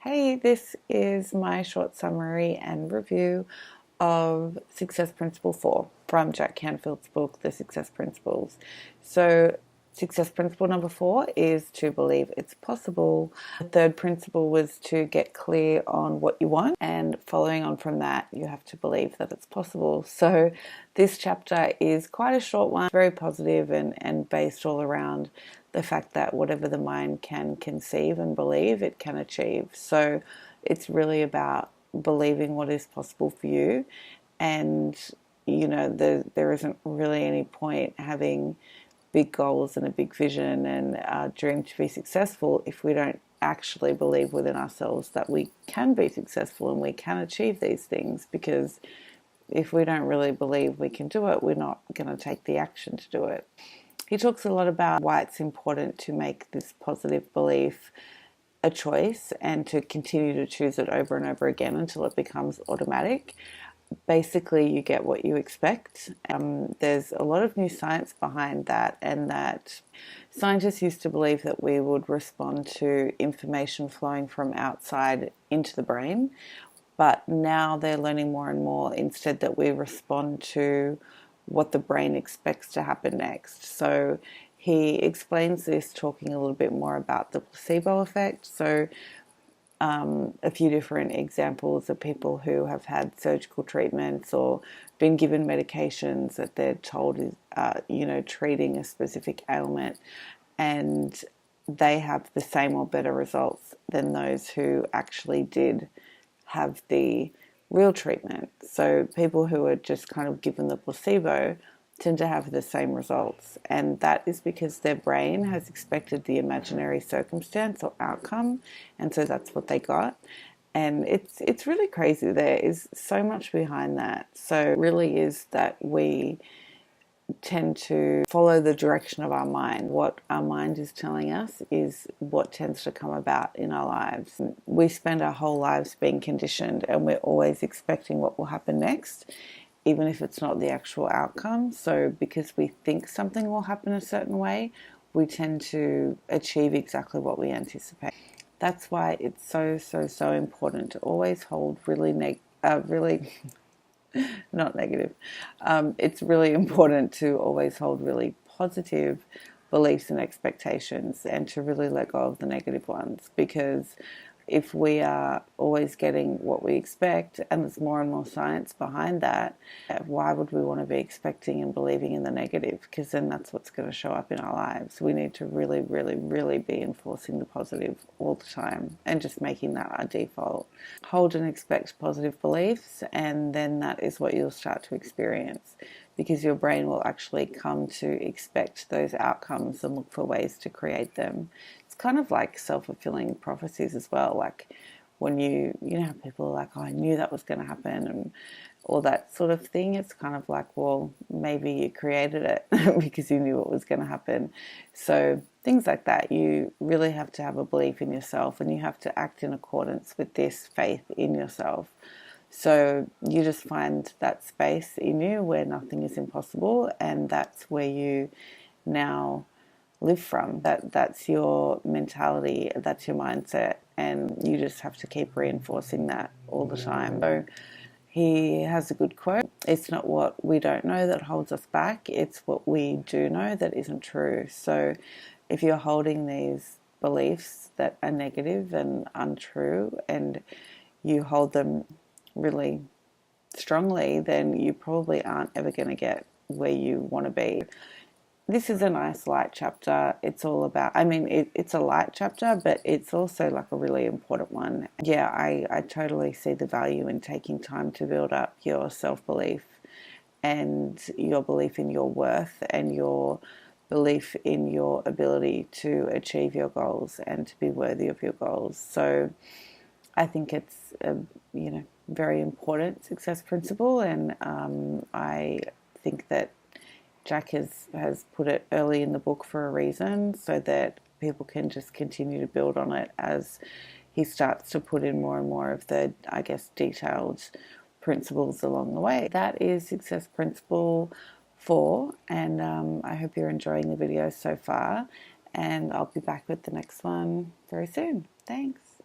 Hey, this is my short summary and review of Success Principle 4 from Jack Canfield's book, The Success Principles. So, Success Principle number 4 is to believe it's possible. The third principle was to get clear on what you want, and following on from that, you have to believe that it's possible. So, this chapter is quite a short one, very positive and based all around the fact that whatever the mind can conceive and believe, it can achieve. So, it's really about believing what is possible for you, and there isn't really any point having big goals and a big vision and a dream to be successful if we don't actually believe within ourselves that we can be successful and we can achieve these things. Because if we don't really believe we can do it, we're not going to take the action to do it. He talks a lot about why it's important to make this positive belief a choice and to continue to choose it over and over again until it becomes automatic. Basically, you get what you expect. There's a lot of new science behind that, and that scientists used to believe that we would respond to information flowing from outside into the brain, but now they're learning more and more instead that we respond to what the brain expects to happen next. So he explains this talking a little bit more about the placebo effect. So a few different examples of people who have had surgical treatments or been given medications that they're told is, treating a specific ailment, and they have the same or better results than those who actually did have the real treatment. So people who are just kind of given the placebo tend to have the same results, and that is because their brain has expected the imaginary circumstance or outcome, and so that's what they got. And it's really crazy. There is so much behind that. So it really is that we tend to follow the direction of our mind. What our mind is telling us is what tends to come about in our lives. We spend our whole lives being conditioned, and we're always expecting what will happen next, even if it's not the actual outcome. So because we think something will happen a certain way, we tend to achieve exactly what we anticipate. That's why it's so important to always hold not negative. It's really important to always hold really positive beliefs and expectations, and to really let go of the negative ones. Because if we are always getting what we expect, and there's more and more science behind that, why would we want to be expecting and believing in the negative? Because then that's what's going to show up in our lives. We need to really be enforcing the positive all the time, and just making that our default. Hold and expect positive beliefs, and then that is what you'll start to experience, because your brain will actually come to expect those outcomes and look for ways to create them. It's kind of like self-fulfilling prophecies as well. Like when you know, people are like, oh, I knew that was going to happen, and all that sort of thing. It's kind of like, well, maybe you created it because you knew it was going to happen. So things like that, you really have to have a belief in yourself, and you have to act in accordance with this faith in yourself. So you just find that space in you where nothing is impossible, and that's where you now live from. That's your mentality, that's your mindset, and you just have to keep reinforcing that all the time. So he has a good quote: it's not what we don't know that holds us back, it's what we do know that isn't true. So if you're holding these beliefs that are negative and untrue, and you hold them really strongly, then you probably aren't ever going to get where you want to be. This is a nice light chapter. It's all about, it's a light chapter, but it's also like a really important one. Yeah, I totally see the value in taking time to build up your self-belief and your belief in your worth and your belief in your ability to achieve your goals and to be worthy of your goals. So I think it's a very important success principle, and I think that Jack has put it early in the book for a reason, so that people can just continue to build on it as he starts to put in more and more of the, I guess, detailed principles along the way. That is Success Principle 4, and I hope you're enjoying the video so far, and I'll be back with the next one very soon. Thanks.